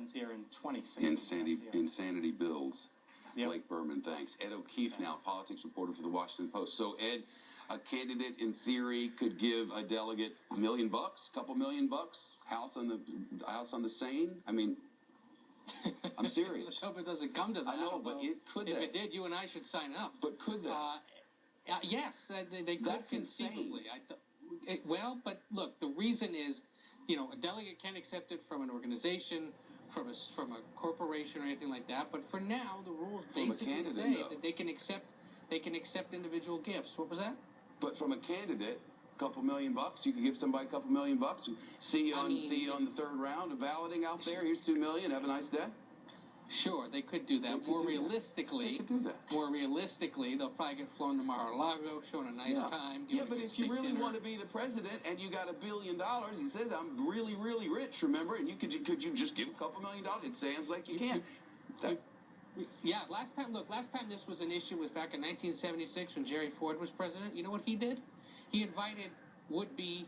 happens here in 2016. Insanity builds. Yep. Blake Berman, thanks. Ed O'Keefe now, politics reporter for the Washington Post. So, Ed, a candidate in theory could give a delegate $1 million, couple $1 million, house on the Seine. I mean, I'm serious. Let's hope it doesn't come to that. I know, but could if they? it did, you and I should sign up. But could they? Yes, they could. That's conceivably. insane. Well, but look, the reason is, a delegate can't accept it from an organization, from a corporation or anything like that. But for now, the rules basically say that they can accept individual gifts. What was that? But from a candidate, a couple $1 million, you could give somebody a couple $1 million. See you on the third round of balloting out there. Here's $2 million. Have a nice day. Sure, they could do that. More realistically, they'll probably get flown to Mar-a-Lago, showing a nice time. Yeah, but if you really want to be the president and you got $1 billion, he says, I'm really, really rich, remember? And could you just give a couple $1 million? It sounds like you can. Yeah, last time this was an issue was back in 1976 when Jerry Ford was president. You know what he did? He invited would-be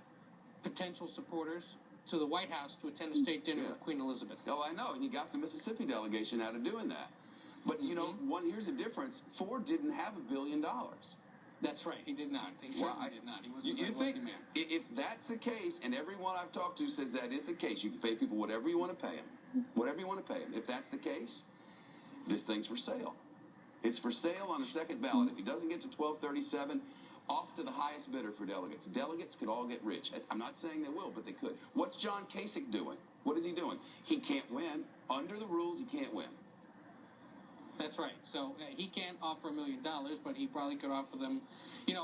potential supporters to the White House to attend a state dinner with Queen Elizabeth. Oh, I know, and he got the Mississippi delegation out of doing that. But, here's the difference. Ford didn't have $1 billion. That's right, he did not. He certainly did not. He wasn't a very wealthy man. If that's the case, and everyone I've talked to says that is the case, you can pay people whatever you want to pay them. Whatever you want to pay them. If that's the case, this thing's for sale. It's for sale on a second ballot. If he doesn't get to 1237, off to the highest bidder for delegates. Delegates could all get rich. I'm not saying they will, but they could. What's John Kasich doing? What is he doing? He can't win. Under the rules, he can't win. That's right. So he can't offer $1 million, but he probably could offer them.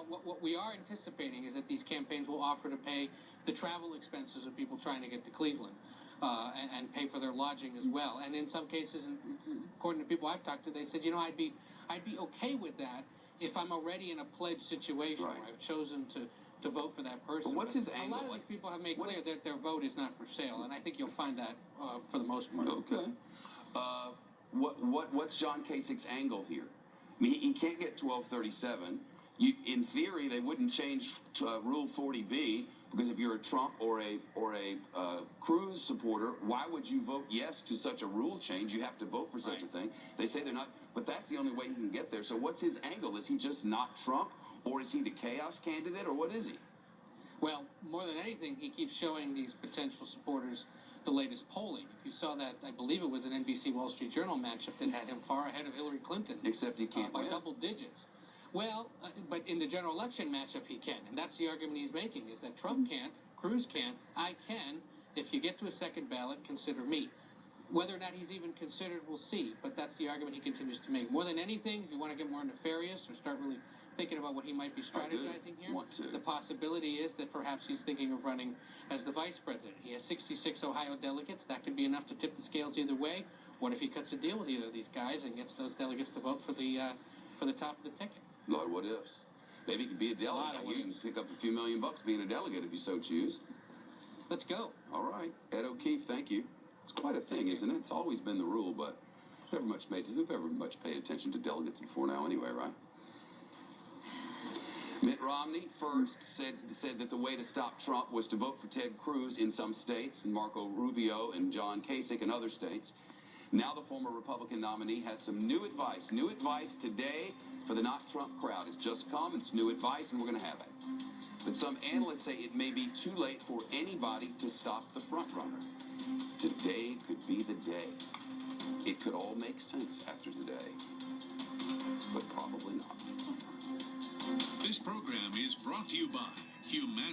What we are anticipating is that these campaigns will offer to pay the travel expenses of people trying to get to Cleveland. And pay for their lodging as well. And in some cases, according to people I've talked to, they said, I'd be okay with that if I'm already in a pledge situation where I've chosen to vote for that person. But what's his angle? A lot of these people have made clear that their vote is not for sale, and I think you'll find that for the most part. Okay. What's John Kasich's angle here? I mean, he can't get 1237. In theory, they wouldn't change to Rule 40B. Because if you're a Trump or a Cruz supporter, why would you vote yes to such a rule change? You have to vote for such a thing. They say they're not, but that's the only way he can get there. So what's his angle? Is he just not Trump, or is he the chaos candidate, or what is he? Well, more than anything, he keeps showing these potential supporters the latest polling. If you saw that, I believe it was an NBC Wall Street Journal matchup that had him far ahead of Hillary Clinton. Except he can't by win. double digits. Well, but in the general election matchup, he can. And that's the argument he's making, is that Trump can't, Cruz can't, I can. If you get to a second ballot, consider me. Whether or not he's even considered, we'll see. But that's the argument he continues to make. More than anything, if you want to get more nefarious or start really thinking about what he might be strategizing here, the possibility is that perhaps he's thinking of running as the vice president. He has 66 Ohio delegates. That could be enough to tip the scales either way. What if he cuts a deal with either of these guys and gets those delegates to vote for the top of the ticket? A lot of what ifs. Maybe he could be a delegate. You can pick up a few $1 million being a delegate if you so choose. Let's go. All right. Ed O'Keefe, thank you. It's quite a thing, isn't it? It's always been the rule, but who've ever much paid attention to delegates before now anyway, right? Mitt Romney first said that the way to stop Trump was to vote for Ted Cruz in some states, and Marco Rubio and John Kasich in other states. Now the former Republican nominee has some new advice. New advice today for the not Trump crowd. It's just come, it's new advice, and we're going to have it. But some analysts say it may be too late for anybody to stop the frontrunner. Today could be the day. It could all make sense after today, but probably not. This program is brought to you by Humanity.